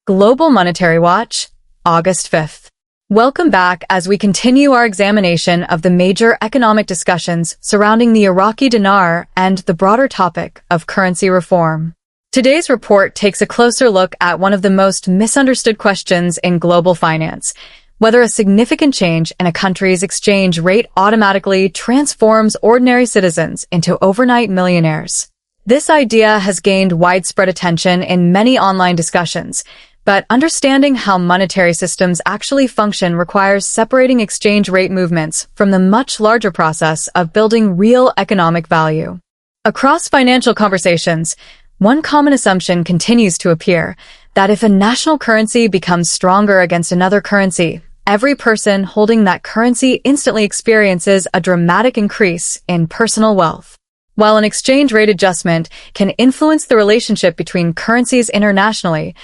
Global Monetary Watch, August 5th. Welcome back as we continue our examination of the major economic discussions surrounding the Iraqi dinar and the broader topic of currency reform. Today's report takes a closer look at one of the most misunderstood questions in global finance, whether a significant change in a country's exchange rate automatically transforms ordinary citizens into overnight millionaires. This idea has gained widespread attention in many online discussions, but understanding how monetary systems actually function requires separating exchange rate movements from the much larger process of building real economic value. Across financial conversations, one common assumption continues to appear that if a national currency becomes stronger against another currency, every person holding that currency instantly experiences a dramatic increase in personal wealth. While an exchange rate adjustment can influence the relationship between currencies internationally,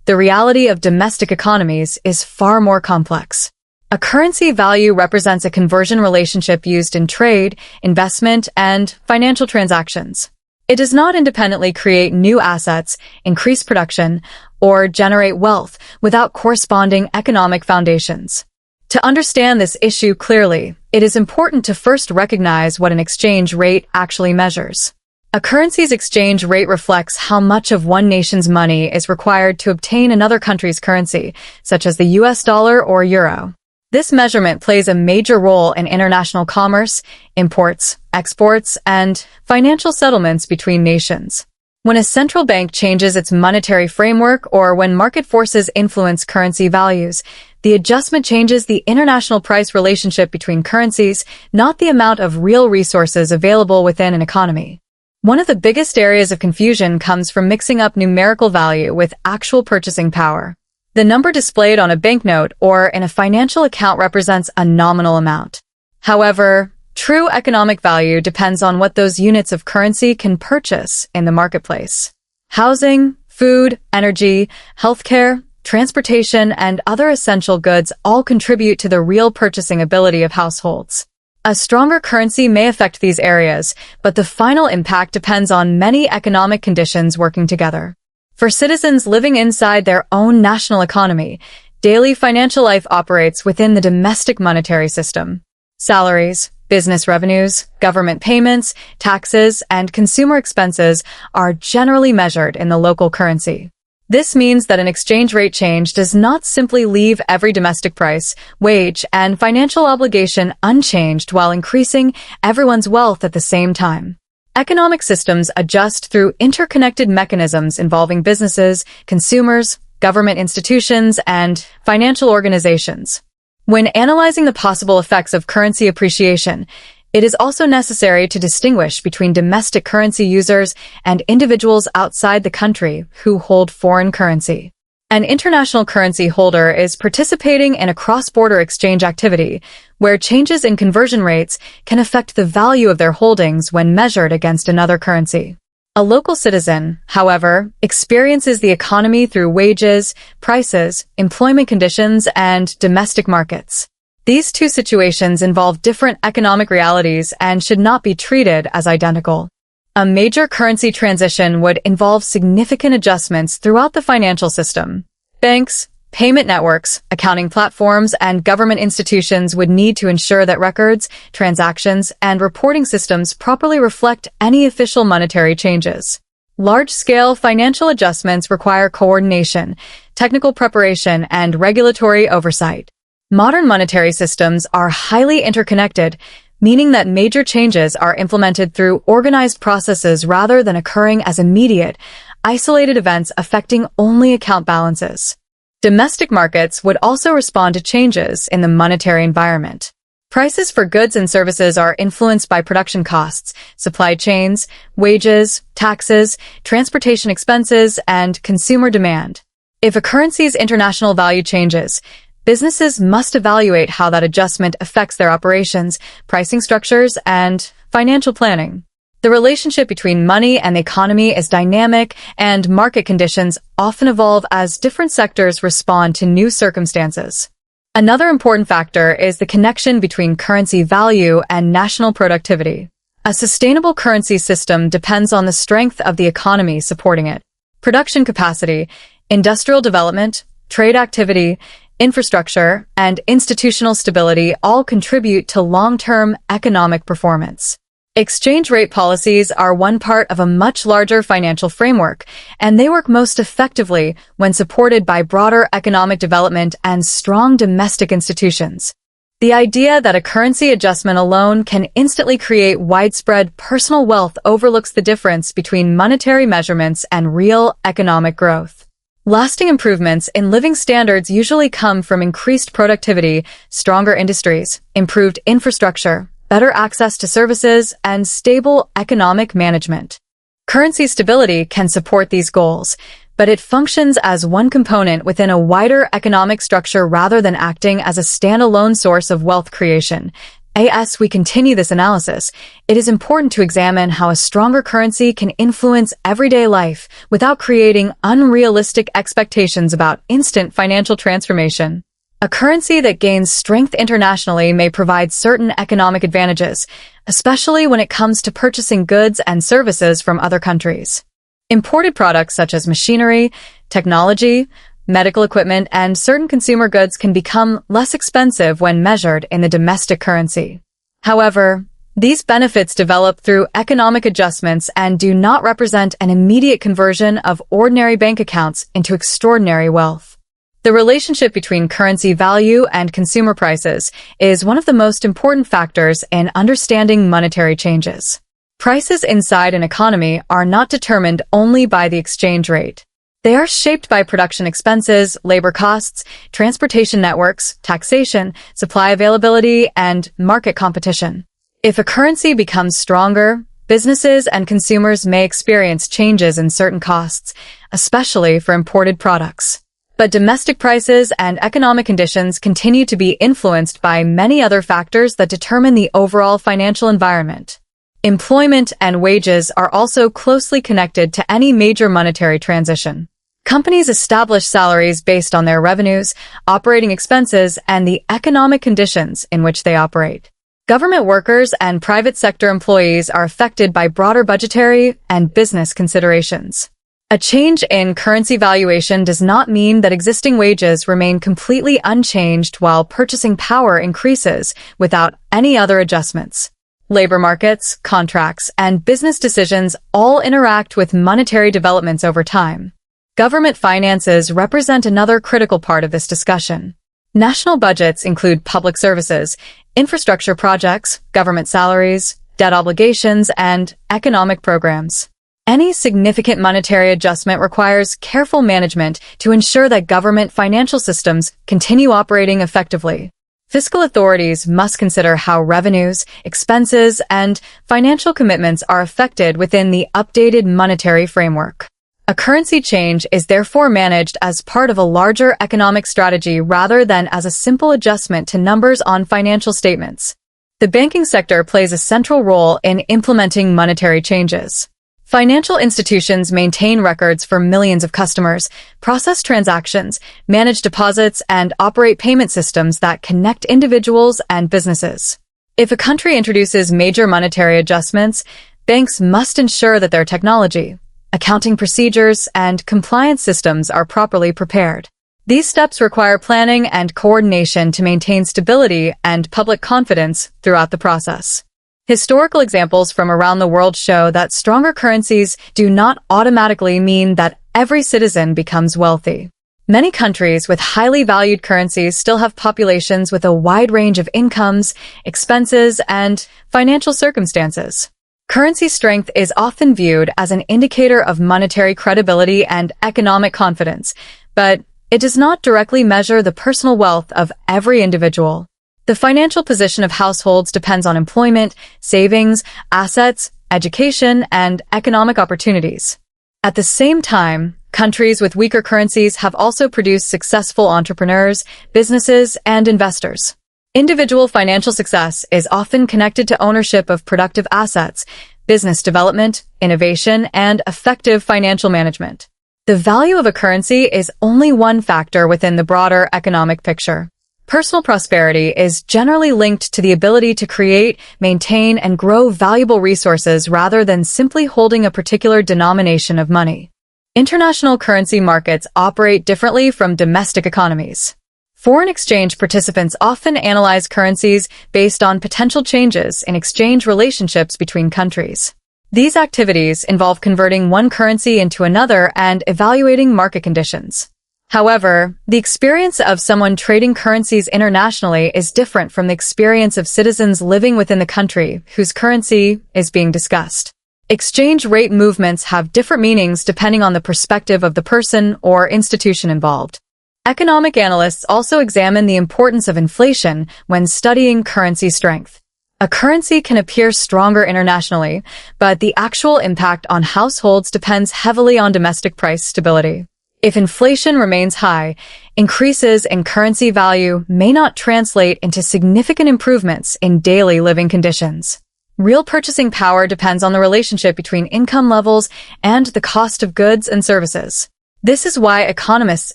the reality of domestic economies is far more complex. A currency value represents a conversion relationship used in trade, investment, and financial transactions. It does not independently create new assets, increase production, or generate wealth without corresponding economic foundations. To understand this issue clearly, it is important to first recognize what an exchange rate actually measures. A currency's exchange rate reflects how much of one nation's money is required to obtain another country's currency, such as the US dollar or euro. This measurement plays a major role in international commerce, imports, exports, and financial settlements between nations. When a central bank changes its monetary framework or when market forces influence currency values, the adjustment changes the international price relationship between currencies, not the amount of real resources available within an economy. One of the biggest areas of confusion comes from mixing up numerical value with actual purchasing power. The number displayed on a banknote or in a financial account represents a nominal amount. However, true economic value depends on what those units of currency can purchase in the marketplace. Housing, food, energy, healthcare, transportation, and other essential goods all contribute to the real purchasing ability of households. A stronger currency may affect these areas, but the final impact depends on many economic conditions working together. For citizens living inside their own national economy, daily financial life operates within the domestic monetary system. Salaries, business revenues, government payments, taxes, and consumer expenses are generally measured in the local currency. This means that an exchange rate change does not simply leave every domestic price, wage, and financial obligation unchanged while increasing everyone's wealth at the same time. Economic systems adjust through interconnected mechanisms involving businesses, consumers, government institutions, and financial organizations. When analyzing the possible effects of currency appreciation, it is also necessary to distinguish between domestic currency users and individuals outside the country who hold foreign currency. An international currency holder is participating in a cross-border exchange activity where changes in conversion rates can affect the value of their holdings when measured against another currency. A local citizen, however, experiences the economy through wages, prices, employment conditions, and domestic markets. These two situations involve different economic realities and should not be treated as identical. A major currency transition would involve significant adjustments throughout the financial system. Banks, payment networks, accounting platforms, and government institutions would need to ensure that records, transactions, and reporting systems properly reflect any official monetary changes. Large-scale financial adjustments require coordination, technical preparation, and regulatory oversight. Modern monetary systems are highly interconnected, meaning that major changes are implemented through organized processes rather than occurring as immediate, isolated events affecting only account balances. Domestic markets would also respond to changes in the monetary environment. Prices for goods and services are influenced by production costs, supply chains, wages, taxes, transportation expenses, and consumer demand. If a currency's international value changes, businesses must evaluate how that adjustment affects their operations, pricing structures, and financial planning. The relationship between money and the economy is dynamic, and market conditions often evolve as different sectors respond to new circumstances. Another important factor is the connection between currency value and national productivity. A sustainable currency system depends on the strength of the economy supporting it. Production capacity, Industrial development, trade activity, infrastructure, and institutional stability all contribute to long-term economic performance. Exchange rate policies are one part of a much larger financial framework, and they work most effectively when supported by broader economic development and strong domestic institutions. The idea that a currency adjustment alone can instantly create widespread personal wealth overlooks the difference between monetary measurements and real economic growth. Lasting improvements in living standards usually come from increased productivity, stronger industries, improved infrastructure, better access to services, and stable economic management. Currency stability can support these goals, but it functions as one component within a wider economic structure rather than acting as a standalone source of wealth creation. As we continue this analysis, it is important to examine how a stronger currency can influence everyday life without creating unrealistic expectations about instant financial transformation. A currency that gains strength internationally may provide certain economic advantages, especially when it comes to purchasing goods and services from other countries. Imported products such as machinery, technology, medical equipment, and certain consumer goods can become less expensive when measured in the domestic currency. However, these benefits develop through economic adjustments and do not represent an immediate conversion of ordinary bank accounts into extraordinary wealth. The relationship between currency value and consumer prices is one of the most important factors in understanding monetary changes. Prices inside an economy are not determined only by the exchange rate. They are shaped by production expenses, labor costs, transportation networks, taxation, supply availability, and market competition. If a currency becomes stronger, businesses and consumers may experience changes in certain costs, especially for imported products. But domestic prices and economic conditions continue to be influenced by many other factors that determine the overall financial environment. Employment and wages are also closely connected to any major monetary transition. Companies establish salaries based on their revenues, operating expenses, and the economic conditions in which they operate. Government workers and private sector employees are affected by broader budgetary and business considerations. A change in currency valuation does not mean that existing wages remain completely unchanged while purchasing power increases without any other adjustments. Labor markets, contracts, and business decisions all interact with monetary developments over time. Government finances represent another critical part of this discussion. National budgets include public services, infrastructure projects, government salaries, debt obligations, and economic programs. Any significant monetary adjustment requires careful management to ensure that government financial systems continue operating effectively. Fiscal authorities must consider how revenues, expenses, and financial commitments are affected within the updated monetary framework. A currency change is therefore managed as part of a larger economic strategy rather than as a simple adjustment to numbers on financial statements. The banking sector plays a central role in implementing monetary changes. Financial institutions maintain records for millions of customers, process transactions, manage deposits, and operate payment systems that connect individuals and businesses. If a country introduces major monetary adjustments, banks must ensure that their technology, accounting procedures, and compliance systems are properly prepared. These steps require planning and coordination to maintain stability and public confidence throughout the process. Historical examples from around the world show that stronger currencies do not automatically mean that every citizen becomes wealthy. Many countries with highly valued currencies still have populations with a wide range of incomes, expenses, and financial circumstances. Currency strength is often viewed as an indicator of monetary credibility and economic confidence, but it does not directly measure the personal wealth of every individual. The financial position of households depends on employment, savings, assets, education, and economic opportunities. At the same time, countries with weaker currencies have also produced successful entrepreneurs, businesses, and investors. Individual financial success is often connected to ownership of productive assets, business development, innovation, and effective financial management. The value of a currency is only one factor within the broader economic picture. Personal prosperity is generally linked to the ability to create, maintain, and grow valuable resources rather than simply holding a particular denomination of money. International currency markets operate differently from domestic economies. Foreign exchange participants often analyze currencies based on potential changes in exchange relationships between countries. These activities involve converting one currency into another and evaluating market conditions. However, the experience of someone trading currencies internationally is different from the experience of citizens living within the country whose currency is being discussed. Exchange rate movements have different meanings depending on the perspective of the person or institution involved. Economic analysts also examine the importance of inflation when studying currency strength. A currency can appear stronger internationally, but the actual impact on households depends heavily on domestic price stability. If inflation remains high, increases in currency value may not translate into significant improvements in daily living conditions. Real purchasing power depends on the relationship between income levels and the cost of goods and services. This is why economists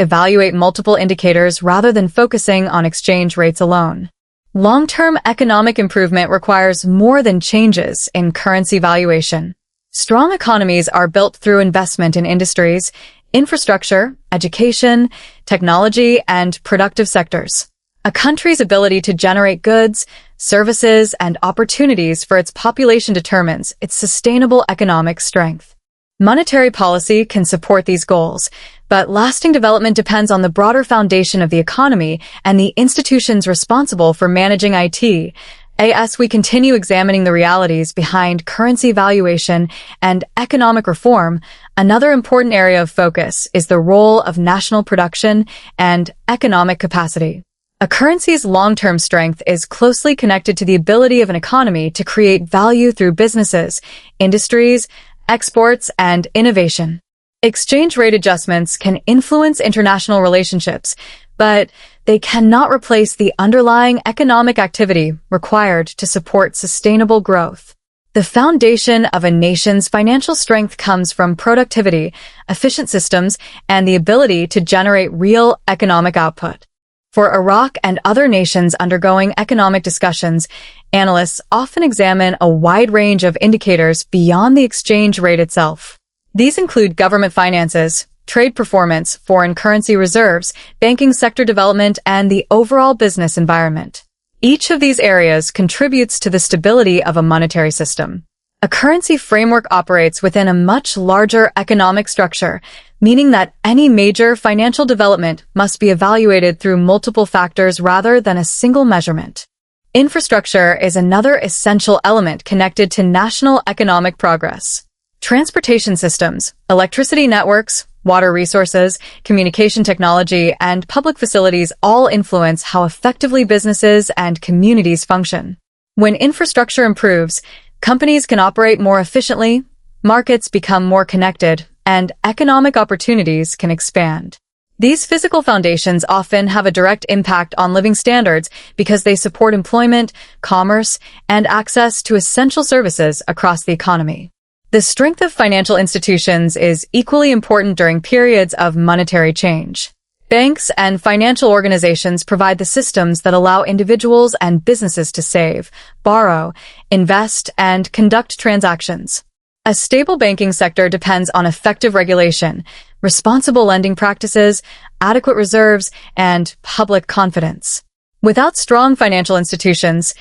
evaluate multiple indicators rather than focusing on exchange rates alone. Long-term economic improvement requires more than changes in currency valuation. Strong economies are built through investment in industries, infrastructure, education, technology, and productive sectors. A country's ability to generate goods, services, and opportunities for its population determines its sustainable economic strength. Monetary policy can support these goals, but lasting development depends on the broader foundation of the economy and the institutions responsible for managing it. As we continue examining the realities behind currency valuation and economic reform, another important area of focus is the role of national production and economic capacity. A currency's long-term strength is closely connected to the ability of an economy to create value through businesses, industries, exports, and innovation. Exchange rate adjustments can influence international relationships, but they cannot replace the underlying economic activity required to support sustainable growth. The foundation of a nation's financial strength comes from productivity, efficient systems, and the ability to generate real economic output. For Iraq and other nations undergoing economic discussions, analysts often examine a wide range of indicators beyond the exchange rate itself. These include government finances, trade performance, foreign currency reserves, banking sector development, and the overall business environment. Each of these areas contributes to the stability of a monetary system. A currency framework operates within a much larger economic structure, meaning that any major financial development must be evaluated through multiple factors rather than a single measurement. Infrastructure is another essential element connected to national economic progress. Transportation systems, electricity networks, water resources, communication technology, and public facilities all influence how effectively businesses and communities function. When infrastructure improves, companies can operate more efficiently, markets become more connected, and economic opportunities can expand. These physical foundations often have a direct impact on living standards because they support employment, commerce, and access to essential services across the economy. The strength of financial institutions is equally important during periods of monetary change. Banks and financial organizations provide the systems that allow individuals and businesses to save, borrow, invest, and conduct transactions. A stable banking sector depends on effective regulation, responsible lending practices, adequate reserves, and public confidence. Without strong financial institutions,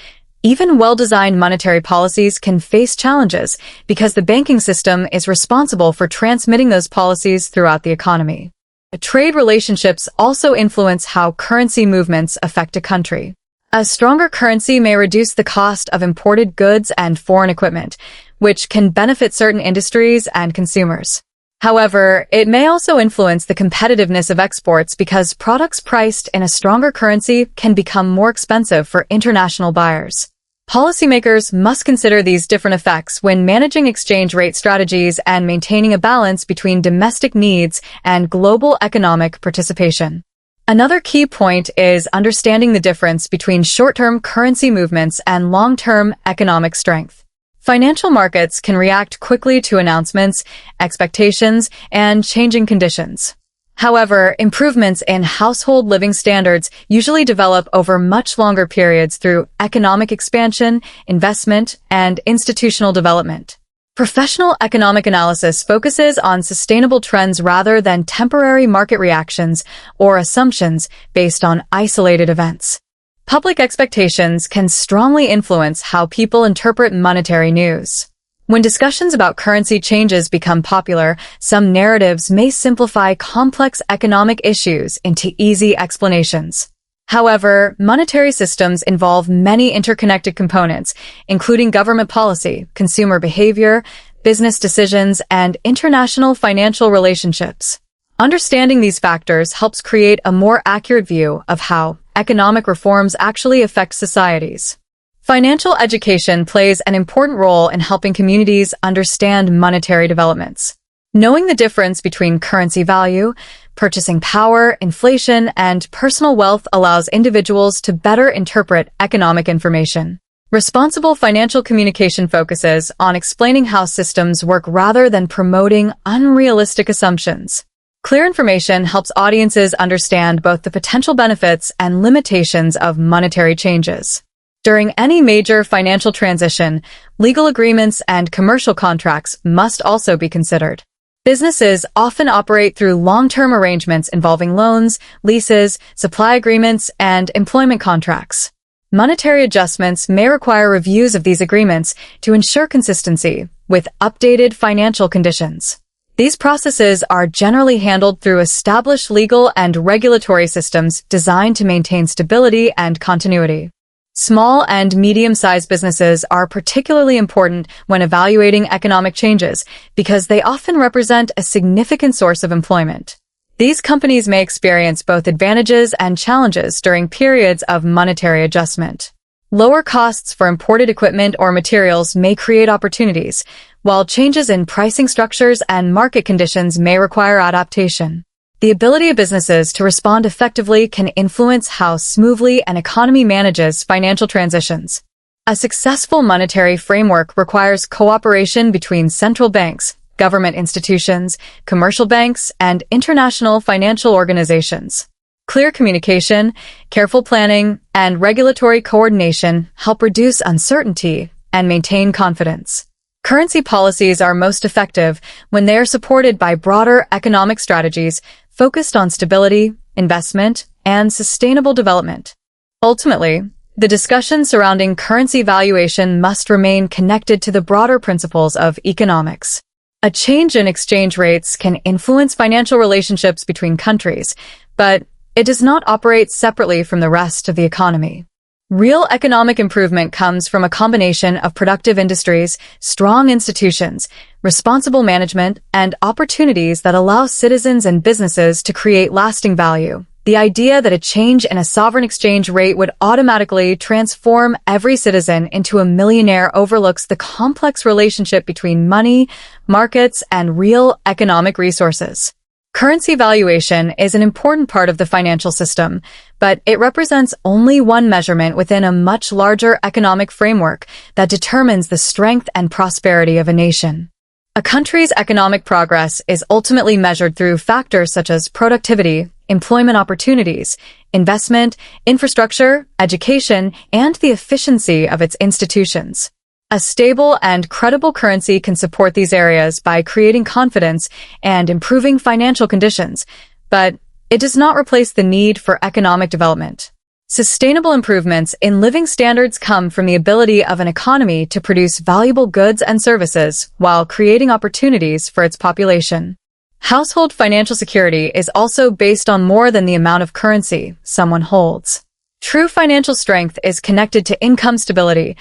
even well-designed monetary policies can face challenges because the banking system is responsible for transmitting those policies throughout the economy. Trade relationships also influence how currency movements affect a country. A stronger currency may reduce the cost of imported goods and foreign equipment, which can benefit certain industries and consumers. However, it may also influence the competitiveness of exports because products priced in a stronger currency can become more expensive for international buyers. Policymakers must consider these different effects when managing exchange rate strategies and maintaining a balance between domestic needs and global economic participation. Another key point is understanding the difference between short-term currency movements and long-term economic strength. Financial markets can react quickly to announcements, expectations, and changing conditions. However, improvements in household living standards usually develop over much longer periods through economic expansion, investment, and institutional development. Professional economic analysis focuses on sustainable trends rather than temporary market reactions or assumptions based on isolated events. Public expectations can strongly influence how people interpret monetary news. When discussions about currency changes become popular, some narratives may simplify complex economic issues into easy explanations. However, monetary systems involve many interconnected components, including government policy, consumer behavior, business decisions, and international financial relationships. Understanding these factors helps create a more accurate view of how economic reforms actually affect societies. Financial education plays an important role in helping communities understand monetary developments. Knowing the difference between currency value, purchasing power, inflation, and personal wealth allows individuals to better interpret economic information. Responsible financial communication focuses on explaining how systems work rather than promoting unrealistic assumptions. Clear information helps audiences understand both the potential benefits and limitations of monetary changes. During any major financial transition, legal agreements and commercial contracts must also be considered. Businesses often operate through long-term arrangements involving loans, leases, supply agreements, and employment contracts. Monetary adjustments may require reviews of these agreements to ensure consistency with updated financial conditions. These processes are generally handled through established legal and regulatory systems designed to maintain stability and continuity. Small and medium-sized businesses are particularly important when evaluating economic changes because they often represent a significant source of employment. These companies may experience both advantages and challenges during periods of monetary adjustment. Lower costs for imported equipment or materials may create opportunities, while changes in pricing structures and market conditions may require adaptation. The ability of businesses to respond effectively can influence how smoothly an economy manages financial transitions. A successful monetary framework requires cooperation between central banks, government institutions, commercial banks, and international financial organizations. Clear communication, careful planning, and regulatory coordination help reduce uncertainty and maintain confidence. Currency policies are most effective when they are supported by broader economic strategies focused on stability, investment, and sustainable development. Ultimately, the discussion surrounding currency valuation must remain connected to the broader principles of economics. A change in exchange rates can influence financial relationships between countries, but it does not operate separately from the rest of the economy. Real economic improvement comes from a combination of productive industries, strong institutions, responsible management, and opportunities that allow citizens and businesses to create lasting value. The idea that a change in a sovereign exchange rate would automatically transform every citizen into a millionaire overlooks the complex relationship between money, markets, and real economic resources. Currency valuation is an important part of the financial system, but it represents only one measurement within a much larger economic framework that determines the strength and prosperity of a nation. A country's economic progress is ultimately measured through factors such as productivity, employment opportunities, investment, infrastructure, education, and the efficiency of its institutions. A stable and credible currency can support these areas by creating confidence and improving financial conditions, but it does not replace the need for economic development. Sustainable improvements in living standards come from the ability of an economy to produce valuable goods and services while creating opportunities for its population. Household financial security is also based on more than the amount of currency someone holds. True financial strength is connected to income stability,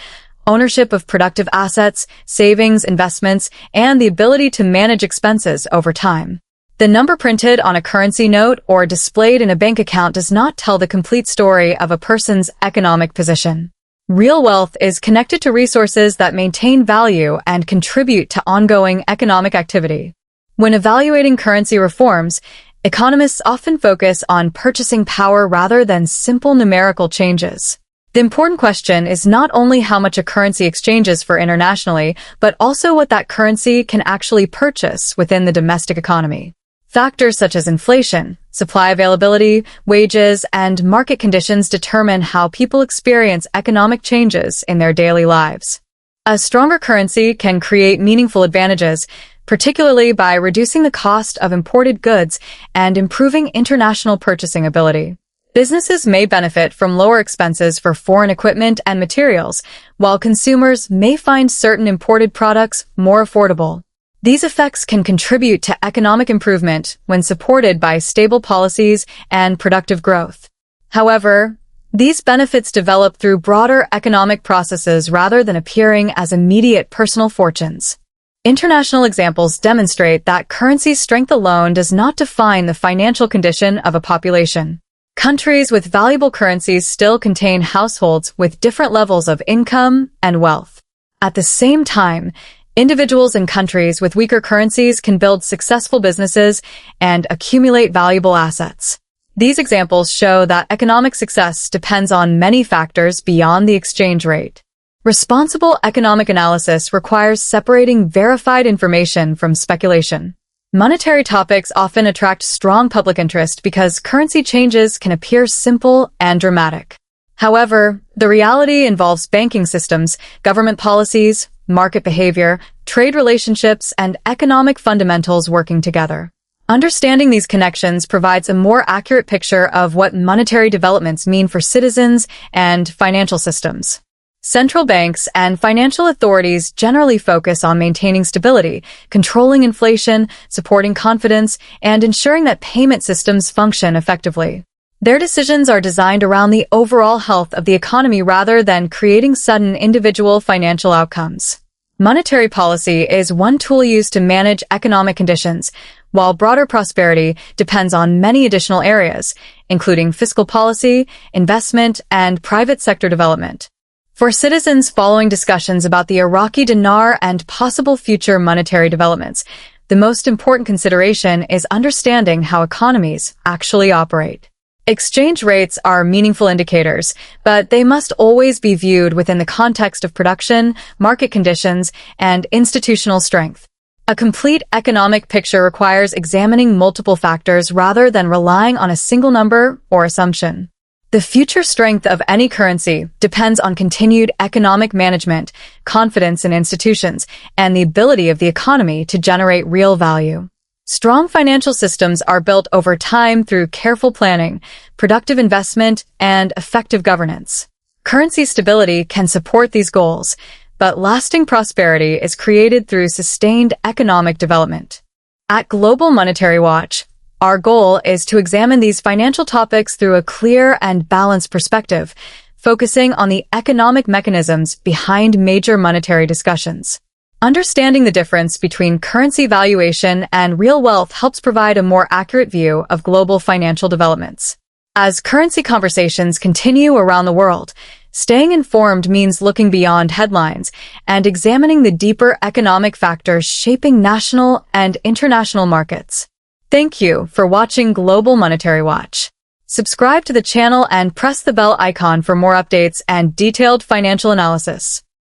ownership of productive assets, savings, investments, and the ability to manage expenses over time. The number printed on a currency note or displayed in a bank account does not tell the complete story of a person's economic position. Real wealth is connected to resources that maintain value and contribute to ongoing economic activity. When evaluating currency reforms, economists often focus on purchasing power rather than simple numerical changes. The important question is not only how much a currency exchanges for internationally, but also what that currency can actually purchase within the domestic economy. Factors such as inflation, supply availability, wages, and market conditions determine how people experience economic changes in their daily lives. A stronger currency can create meaningful advantages, particularly by reducing the cost of imported goods and improving international purchasing ability. Businesses may benefit from lower expenses for foreign equipment and materials, while consumers may find certain imported products more affordable. These effects can contribute to economic improvement when supported by stable policies and productive growth. However, these benefits develop through broader economic processes rather than appearing as immediate personal fortunes. International examples demonstrate that currency strength alone does not define the financial condition of a population. Countries with valuable currencies still contain households with different levels of income and wealth. At the same time, individuals in countries with weaker currencies can build successful businesses and accumulate valuable assets. These examples show that economic success depends on many factors beyond the exchange rate. Responsible economic analysis requires separating verified information from speculation. Monetary topics often attract strong public interest because currency changes can appear simple and dramatic. However, the reality involves banking systems, government policies, market behavior, trade relationships, and economic fundamentals working together. Understanding these connections provides a more accurate picture of what monetary developments mean for citizens and financial systems. Central banks and financial authorities generally focus on maintaining stability, controlling inflation, supporting confidence, and ensuring that payment systems function effectively. Their decisions are designed around the overall health of the economy rather than creating sudden individual financial outcomes. Monetary policy is one tool used to manage economic conditions, while broader prosperity depends on many additional areas, including fiscal policy, investment, and private sector development. For citizens following discussions about the Iraqi dinar and possible future monetary developments, the most important consideration is understanding how economies actually operate. Exchange rates are meaningful indicators, but they must always be viewed within the context of production, market conditions, and institutional strength. A complete economic picture requires examining multiple factors rather than relying on a single number or assumption. The future strength of any currency depends on continued economic management, confidence in institutions, and the ability of the economy to generate real value. Strong financial systems are built over time through careful planning, productive investment, and effective governance. Currency stability can support these goals, but lasting prosperity is created through sustained economic development. At Global Monetary Watch, our goal is to examine these financial topics through a clear and balanced perspective, focusing on the economic mechanisms behind major monetary discussions. Understanding the difference between currency valuation and real wealth helps provide a more accurate view of global financial developments. As currency conversations continue around the world, staying informed means looking beyond headlines and examining the deeper economic factors shaping national and international markets. Thank you for watching Global Monetary Watch. Subscribe to the channel and press the bell icon for more updates and detailed financial analysis.